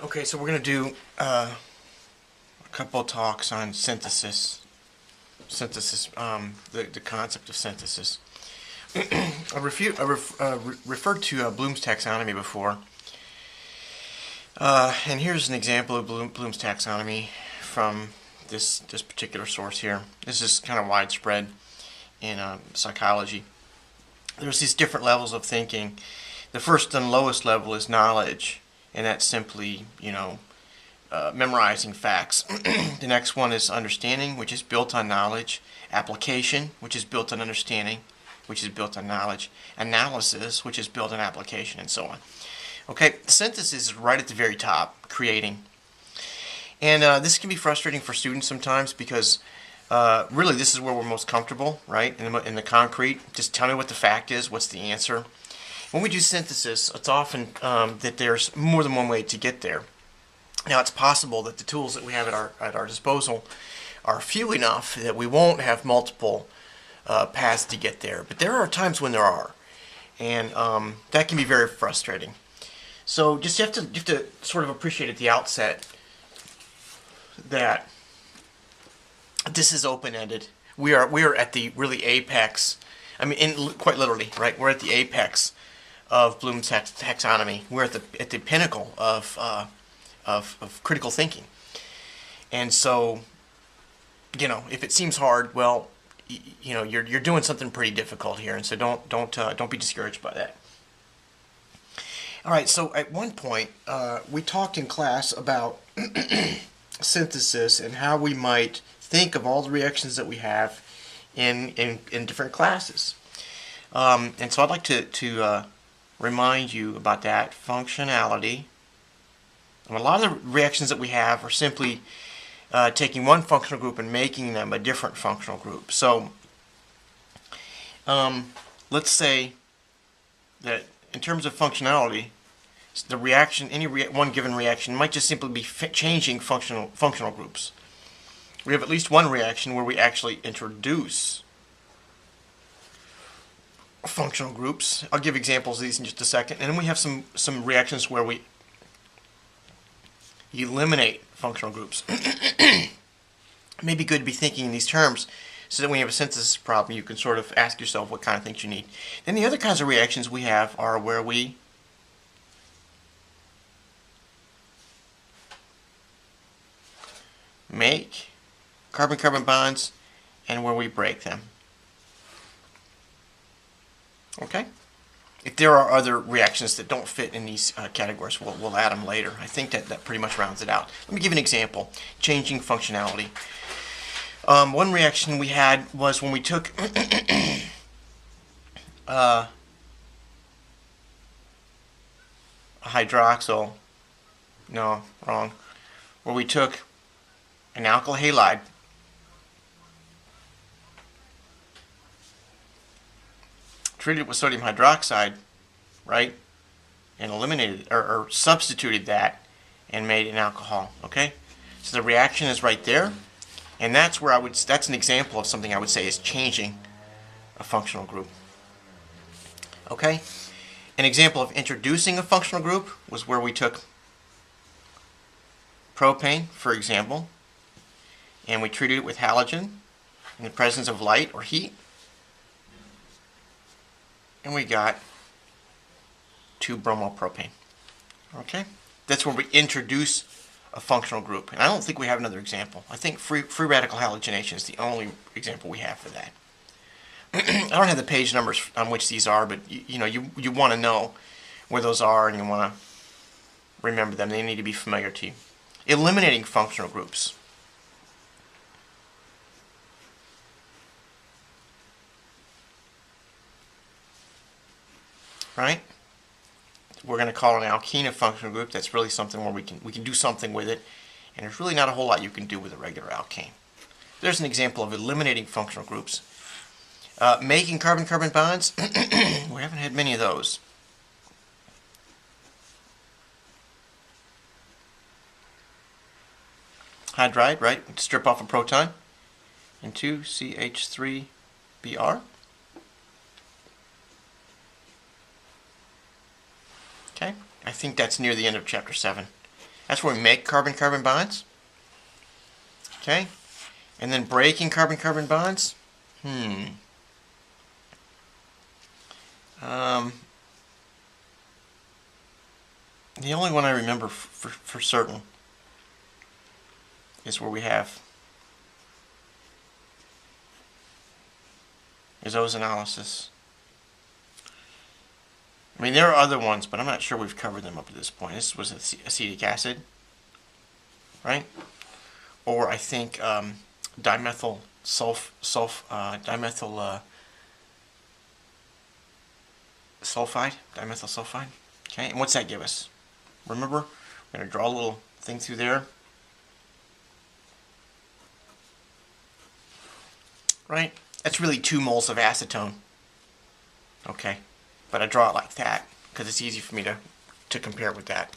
Okay, so we're going to do a couple of talks on synthesis. The concept of synthesis. I referred to Bloom's taxonomy before, and here's an example of Bloom's taxonomy from this particular source here. This is kind of widespread in psychology. There's these different levels of thinking. The first and lowest level is knowledge, and that's simply, memorizing facts. The next one is understanding, which is built on knowledge. Application, which is built on understanding, which is built on knowledge. Analysis, which is built on application, and so on. Okay, synthesis is right at the very top, creating. And this can be frustrating for students sometimes because really this is where we're most comfortable, right? In the concrete. Just tell me what the fact is, what's the answer. When we do synthesis, it's often that there's more than one way to get there. Now, it's possible that the tools that we have at our disposal are few enough that we won't have multiple paths to get there. But there are times when there are, and that can be very frustrating. So just you have to sort of appreciate at the outset that this is open-ended. We are at the really apex. I mean, quite literally, right? We're at the apex of Bloom's taxonomy. We're at the pinnacle of critical thinking. And so, if it seems hard, well, you're doing something pretty difficult here, and so don't be discouraged by that. All right. So at one point, we talked in class about synthesis and how we might think of all the reactions that we have in different classes. And so I'd like to remind you about that functionality. And a lot of the reactions that we have are simply taking one functional group and making them a different functional group. So let's say that in terms of functionality, the reaction, one given reaction might just simply be changing functional groups. We have at least one reaction where we actually introduce functional groups. I'll give examples of these in just a second. And then we have some reactions where we eliminate functional groups. It may be good to be thinking in these terms so that when you have a synthesis problem, you can sort of ask yourself what kind of things you need. Then the other kinds of reactions we have are where we make carbon-carbon bonds and where we break them. Okay? If there are other reactions that don't fit in these categories, we'll add them later. I think that pretty much rounds it out. Let me give an example. Changing functionality. One reaction we had was when we took a hydroxyl, no, wrong, where we took an alkyl halide, treated it with sodium hydroxide, right, and eliminated or substituted that and made an alcohol. Okay, so the reaction is right there, and that's an example of something I would say is changing a functional group. Okay, an example of introducing a functional group was where we took propane, for example, and we treated it with halogen in the presence of light or heat, and we got 2-bromopropane. Okay? That's where we introduce a functional group. And I don't think we have another example. I think free radical halogenation is the only example we have for that. I don't have the page numbers on which these are, but you want to know where those are, and you want to remember them. They need to be familiar to you. Eliminating functional groups. Right? We're going to call an alkene a functional group. That's really something where we can do something with it, and there's really not a whole lot you can do with a regular alkane. There's an example of eliminating functional groups. Making carbon-carbon bonds. We haven't had many of those. Hydride, right? Strip off a proton into CH3Br. Okay, I think that's near the end of chapter 7. That's where we make carbon-carbon bonds. Okay? And then breaking carbon-carbon bonds. The only one I remember for certain is where we have is ozonolysis. I mean, there are other ones, but I'm not sure we've covered them up to this point. This was acetic acid, right? Or I think dimethyl sulfide. Okay, and what's that give us? Remember, we're going to draw a little thing through there. Right? That's really 2 moles of acetone. Okay, but I draw it like that because it's easy for me to compare with that.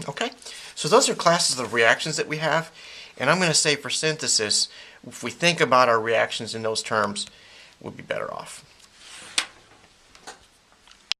Okay, so those are classes of reactions that we have, and I'm going to say for synthesis, if we think about our reactions in those terms, we'll be better off.